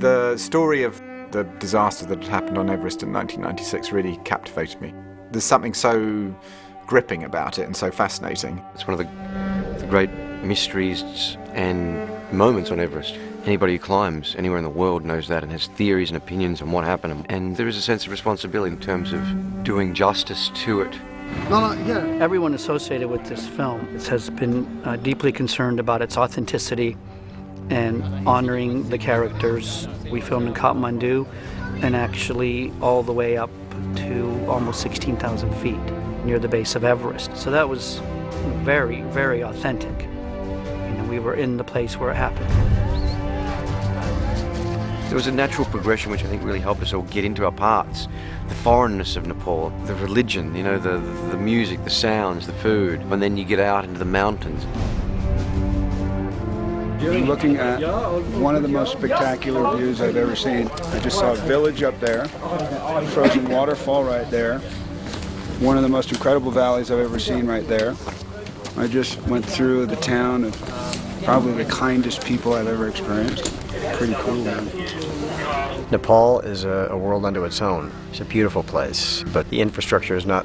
The story of the disaster that had happened on Everest in 1996 really captivated me. There's something so gripping about it and so fascinating. It's one of the great mysteries and moments on Everest. Anybody who climbs anywhere in the world knows that and has theories and opinions on what happened. And there is a sense of responsibility in terms of doing justice to it. Everyone associated with this film has been deeply concerned about its authenticity and honoring the characters. We filmed in Kathmandu and actually all the way up to almost 16,000 feet near the base of Everest. So that was very, very authentic. You know, we were in the place where it happened. There was a natural progression which I think really helped us all get into our parts. The foreignness of Nepal, the religion, you know, the music, the sounds, the food, and then you get out into the mountains. You're looking at one of the most spectacular views I've ever seen. I just saw a village up there, a frozen waterfall right there, one of the most incredible valleys I've ever seen right there. I just went through the town of probably the kindest people I've ever experienced. Pretty cool, man. Nepal is a world unto its own. It's a beautiful place, but the infrastructure is not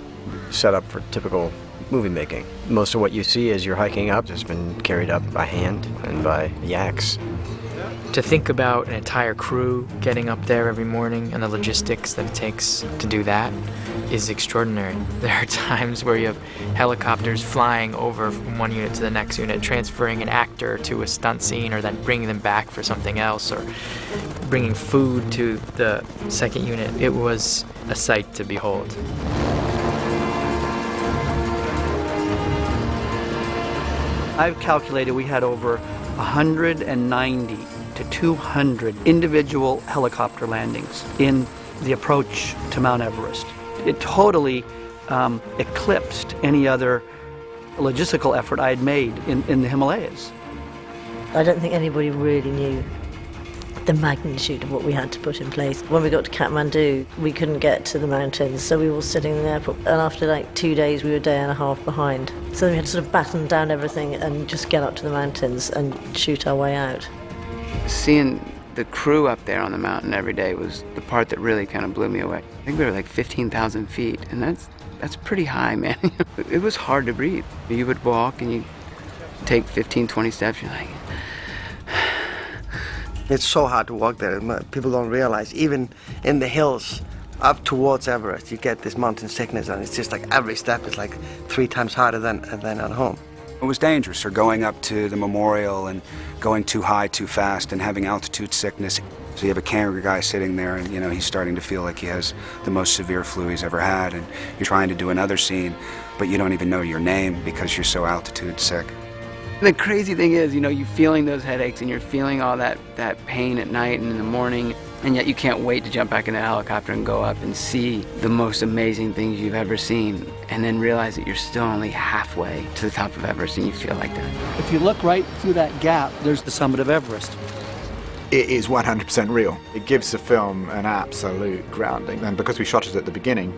set up for typical movie making. Most of what you see as you're hiking up has been carried up by hand and by yaks. To think about an entire crew getting up there every morning and the logistics that it takes to do that is extraordinary. There are times where you have helicopters flying over from one unit to the next unit, transferring an actor to a stunt scene or then bringing them back for something else, or bringing food to the second unit. It was a sight to behold. I've calculated we had over 190 to 200 individual helicopter landings in the approach to Mount Everest. It totally eclipsed any other logistical effort I had made in the Himalayas. I don't think anybody really knew the magnitude of what we had to put in place. When we got to Kathmandu, we couldn't get to the mountains, so we were sitting in the airport, and after like 2 days, we were a day and a half behind. So we had to sort of batten down everything and just get up to the mountains and shoot our way out. Seeing the crew up there on the mountain every day was the part that really kind of blew me away. I think we were like 15,000 feet, and that's pretty high, man. It was hard to breathe. You would walk and you take 15, 20 steps, you're like... It's so hard to walk there. People don't realize, even in the hills up towards Everest, you get this mountain sickness, and it's just like every step is like 3 times harder than at home. It was dangerous, or going up to the memorial and going too high too fast and having altitude sickness. So you have a camera guy sitting there, and you know he's starting to feel like he has the most severe flu he's ever had, and you're trying to do another scene, but you don't even know your name because you're so altitude sick. The crazy thing is, you know, you're feeling those headaches and you're feeling all that pain at night and in the morning, and yet you can't wait to jump back in the helicopter and go up and see the most amazing things you've ever seen, and then realize that you're still only halfway to the top of Everest and you feel like that. If you look right through that gap, there's the summit of Everest. It is 100% real. It gives the film an absolute grounding, and because we shot it at the beginning,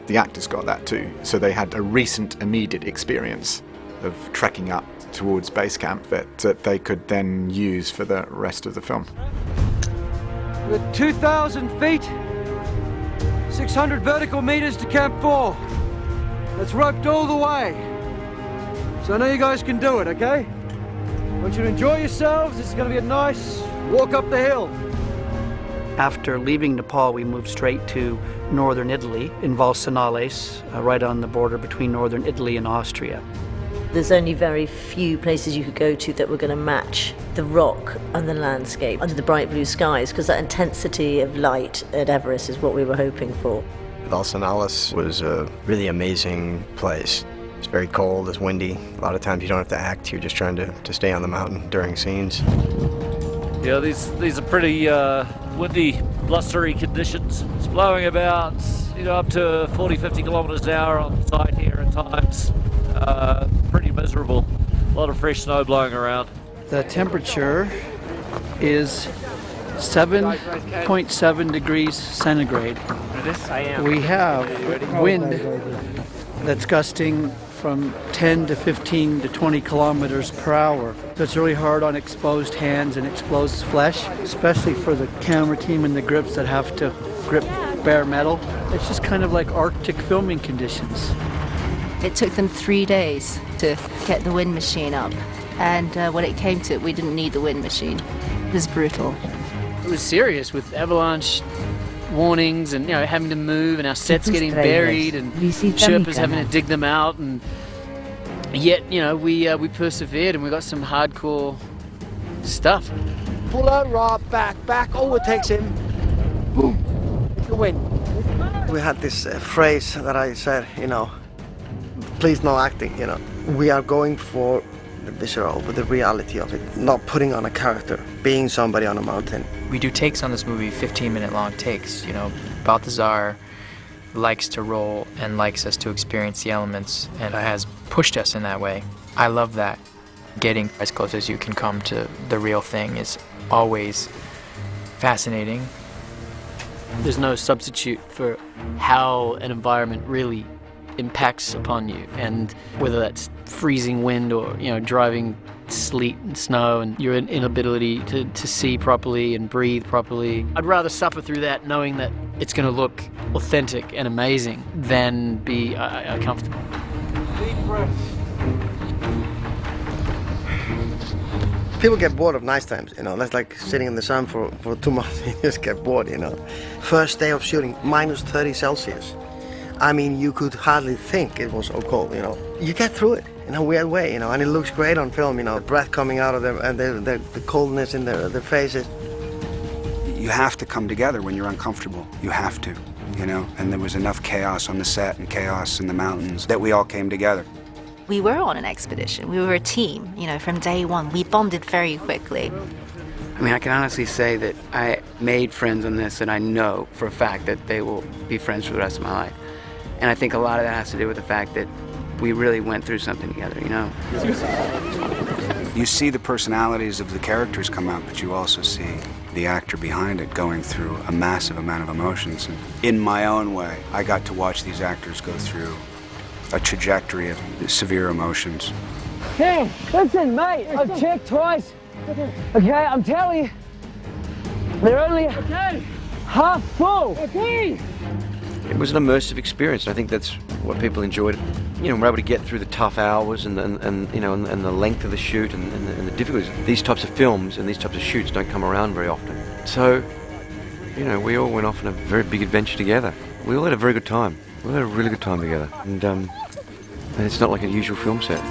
the actors got that too. So they had a recent, immediate experience of trekking up towards base camp that they could then use for the rest of the film. With 2,000 feet, 600 vertical meters to Camp 4. That's roped all the way. So I know you guys can do it, okay? I want you to enjoy yourselves. This is going to be a nice walk up the hill. After leaving Nepal, we moved straight to northern Italy, in Valsanales, right on the border between northern Italy and Austria. There's only very few places you could go to that were going to match the rock and the landscape under the bright blue skies, because that intensity of light at Everest is what we were hoping for. Valsanales was a really amazing place. It's very cold, it's windy. A lot of times you don't have to act, you're just trying to stay on the mountain during scenes. Yeah, these are pretty windy, blustery conditions. It's blowing about, up to 40, 50 kilometers an hour on the side here at times. Pretty miserable. A lot of fresh snow blowing around. The temperature is 7.7 degrees centigrade. We have wind that's gusting from 10 to 15 to 20 kilometers per hour. So it's really hard on exposed hands and exposed flesh, especially for the camera team and the grips that have to grip bare metal. It's just kind of like Arctic filming conditions. It took them 3 days to get the wind machine up. And when it came to it, we didn't need the wind machine. It was brutal. It was serious with avalanche warnings and having to move and our sets getting buried and Sherpas having to dig them out, and yet we persevered and we got some hardcore stuff. Pull out, Rob, back, overtakes him. Boom. Take the wind. We had this phrase that I said, please no acting, We are going for the visceral, but the reality of it, not putting on a character, being somebody on a mountain. We do takes on this movie, 15-minute long takes. Balthazar likes to roll and likes us to experience the elements and has pushed us in that way. I love that. Getting as close as you can come to the real thing is always fascinating. There's no substitute for how an environment really impacts upon you, and whether that's freezing wind or driving sleet and snow and your inability to see properly and breathe properly. I'd rather suffer through that knowing that it's going to look authentic and amazing than be uncomfortable. Deep breath. People get bored of nice times, That's like sitting in the sun for 2 months. You just get bored, First day of shooting, minus 30 Celsius. I mean, you could hardly think it was so cold, You get through it in a weird way, and it looks great on film, breath coming out of them and the coldness in their faces. You have to come together when you're uncomfortable. You have to, And there was enough chaos on the set and chaos in the mountains that we all came together. We were on an expedition. We were a team, from day one. We bonded very quickly. I mean, I can honestly say that I made friends on this, and I know for a fact that they will be friends for the rest of my life. And I think a lot of that has to do with the fact that we really went through something together, You see the personalities of the characters come out, but you also see the actor behind it going through a massive amount of emotions. And in my own way, I got to watch these actors go through a trajectory of severe emotions. Hey, listen, mate, I've checked twice. Okay, I'm telling you, they're only half full. Okay. It was an immersive experience, and I think that's what people enjoyed. We're able to get through the tough hours and the length of the shoot and the difficulties. These types of films and these types of shoots don't come around very often. So, we all went off on a very big adventure together. We all had a very good time. We had a really good time together, and it's not like a usual film set.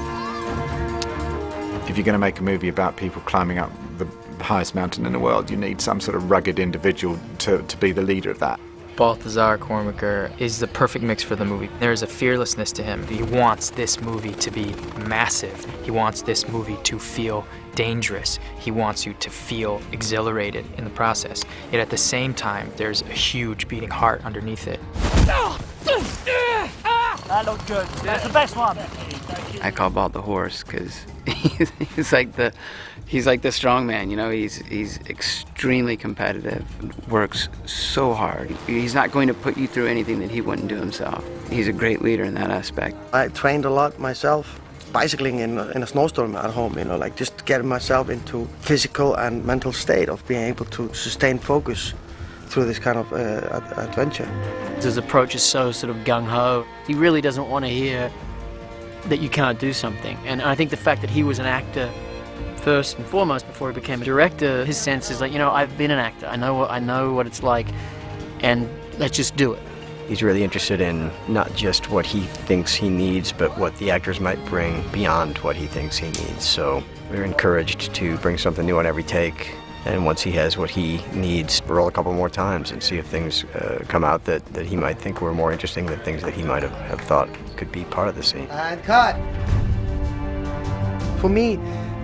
If you're going to make a movie about people climbing up the highest mountain in the world, you need some sort of rugged individual to be the leader of that. Balthazar Kormaker is the perfect mix for the movie. There is a fearlessness to him. He wants this movie to be massive. He wants this movie to feel dangerous. He wants you to feel exhilarated in the process. Yet at the same time, there's a huge beating heart underneath it. That looked good. That's the best one. I call Balt the horse because he's like the strong man, He's extremely competitive, works so hard. He's not going to put you through anything that he wouldn't do himself. He's a great leader in that aspect. I trained a lot myself, bicycling in a snowstorm at home, just getting myself into physical and mental state of being able to sustain focus through this kind of adventure. His approach is so sort of gung-ho. He really doesn't want to hear that you can't do something. And I think the fact that he was an actor first and foremost before he became a director, his sense is like, I've been an actor. I know what it's like, and let's just do it. He's really interested in not just what he thinks he needs, but what the actors might bring beyond what he thinks he needs. So we're encouraged to bring something new on every take. And once he has what he needs, roll a couple more times and see if things come out that he might think were more interesting than things that he might have thought could be part of the scene. And cut! For me,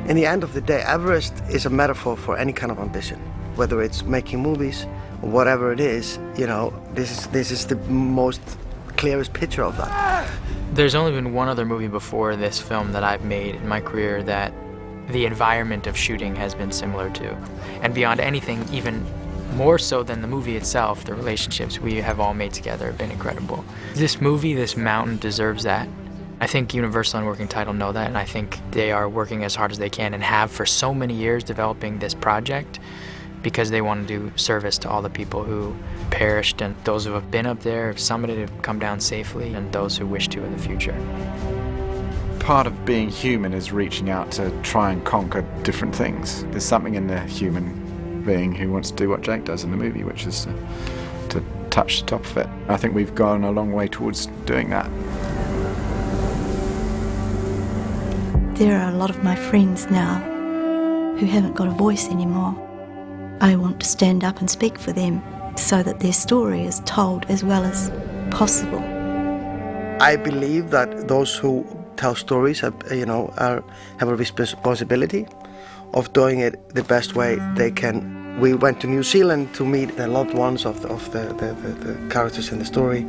in the end of the day, Everest is a metaphor for any kind of ambition. Whether it's making movies or whatever it is, this is the most clearest picture of that. There's only been one other movie before this film that I've made in my career that the environment of shooting has been similar to. And beyond anything, even more so than the movie itself, the relationships we have all made together have been incredible. This movie, this mountain deserves that. I think Universal and Working Title know that, and I think they are working as hard as they can and have for so many years developing this project because they want to do service to all the people who perished and those who have been up there, have summited, have come down safely, and those who wish to in the future. Part of being human is reaching out to try and conquer different things. There's something in the human being who wants to do what Jake does in the movie, which is to touch the top of it. I think we've gone a long way towards doing that. There are a lot of my friends now who haven't got a voice anymore. I want to stand up and speak for them so that their story is told as well as possible. I believe that those who tell stories have a responsibility of doing it the best way they can. We went to New Zealand to meet the loved ones of the characters in the story.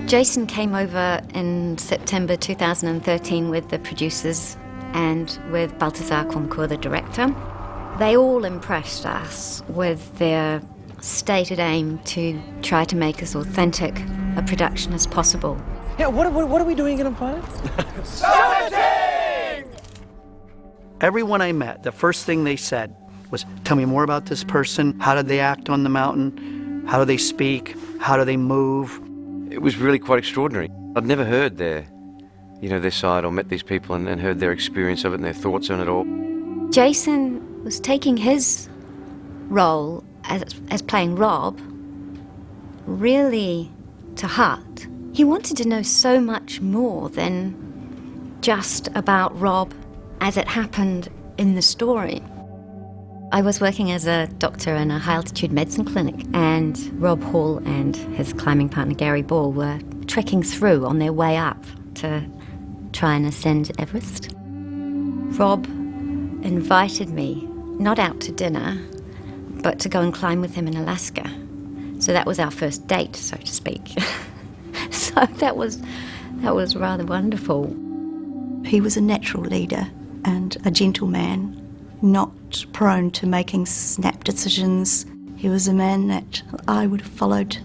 Jason came over in September 2013 with the producers and with Balthazar Concours, the director. They all impressed us with their stated aim to try to make as authentic a production as possible. Yeah, what are we doing in a planet? Everyone I met, the first thing they said was, tell me more about this person. How did they act on the mountain? How do they speak? How do they move? It was really quite extraordinary. I'd never heard their side or met these people and heard their experience of it and their thoughts on it all. Jason was taking his role as playing Rob really to heart. He wanted to know so much more than just about Rob as it happened in the story. I was working as a doctor in a high-altitude medicine clinic, and Rob Hall and his climbing partner Gary Ball were trekking through on their way up to try and ascend Everest. Rob invited me, not out to dinner, but to go and climb with him in Alaska. So that was our first date, so to speak. So that was rather wonderful. He was a natural leader and a gentleman, not prone to making snap decisions. He was a man that I would have followed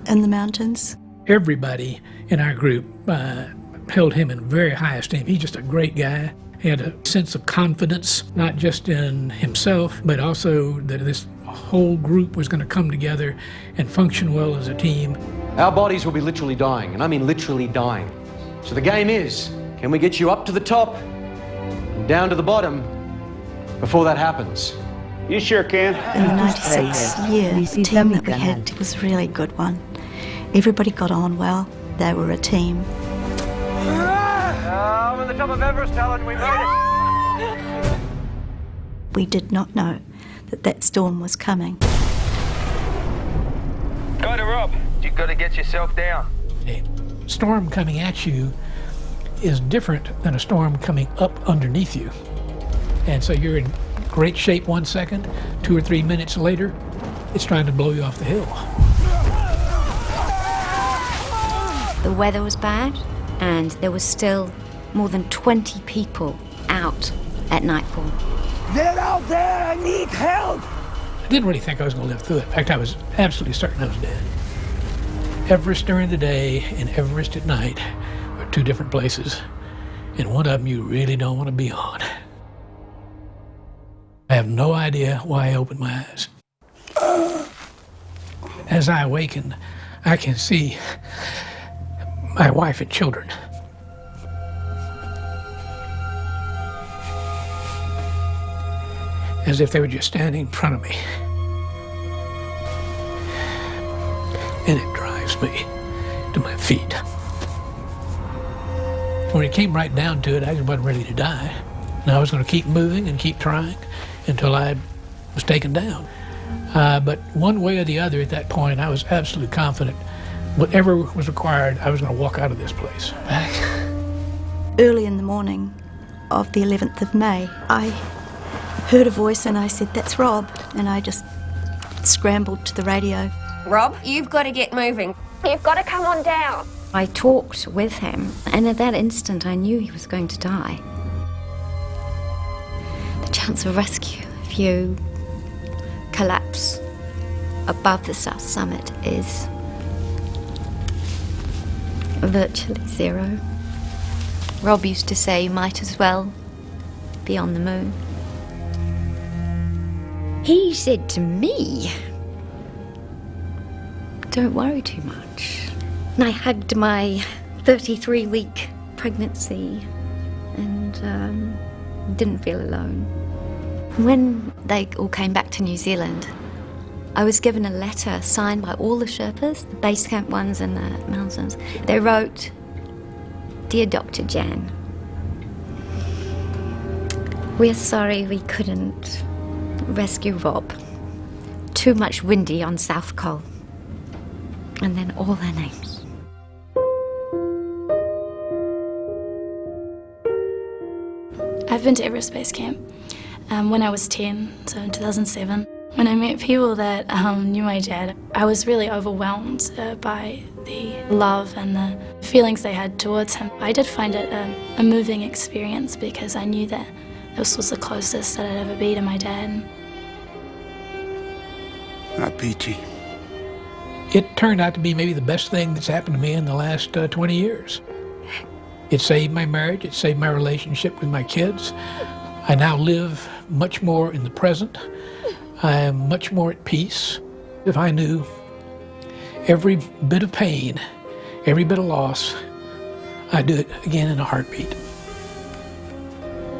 in the mountains. Everybody in our group held him in very high esteem. He's just a great guy. He had a sense of confidence, not just in himself, but also that this whole group was going to come together and function well as a team. Our bodies will be literally dying, and I mean literally dying. So the game is, can we get you up to the top and down to the bottom before that happens? You sure can. In the 96 year, the team that we had was a really good one. Everybody got on well. They were a team. I'm on the top of Everest, Alan. We made it. We did not know that storm was coming. Go to Rob. You've got to get yourself down. A storm coming at you is different than a storm coming up underneath you. And so you're in great shape 1 second, 2 or 3 minutes later, it's trying to blow you off the hill. The weather was bad, and there was still more than 20 people out at nightfall. Get out there! I need help! I didn't really think I was going to live through it. In fact, I was absolutely certain I was dead. Everest during the day and Everest at night are two different places, and one of them you really don't want to be on. I have no idea why I opened my eyes. As I awaken, I can see my wife and children. As if they were just standing in front of me. And it drives me to my feet. When it came right down to it, I just wasn't ready to die. And I was going to keep moving and keep trying until I was taken down. But one way or the other at that point, I was absolutely confident whatever was required, I was going to walk out of this place. Early in the morning of the 11th of May, I heard a voice and I said, "That's Rob," and I just scrambled to the radio. Rob, you've got to get moving. You've got to come on down. I talked with him, and at that instant I knew he was going to die. The chance of rescue, if you collapse above the South Summit, is Virtually zero. Rob used to say you might as well be on the moon. He said to me, don't worry too much. And I hugged my 33-week pregnancy and didn't feel alone. When they all came back to New Zealand, I was given a letter signed by all the Sherpas, the base camp ones and the mountains. They wrote, Dear Dr. Jan, we're sorry we couldn't rescue Rob. Too much windy on South Col. And then all their names. I've been to Everest Base Camp when I was 10, so in 2007. When I met people that knew my dad, I was really overwhelmed by the love and the feelings they had towards him. I did find it a moving experience because I knew that this was the closest that I'd ever be to my dad. Not peachy. It turned out to be maybe the best thing that's happened to me in the last 20 years. It saved my marriage, it saved my relationship with my kids. I now live much more in the present. I am much more at peace. If I knew every bit of pain, every bit of loss, I'd do it again in a heartbeat.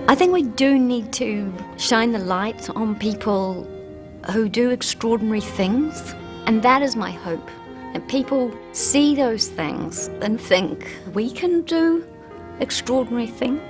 I think we do need to shine the light on people who do extraordinary things, and that is my hope. And people see those things and think, we can do extraordinary things.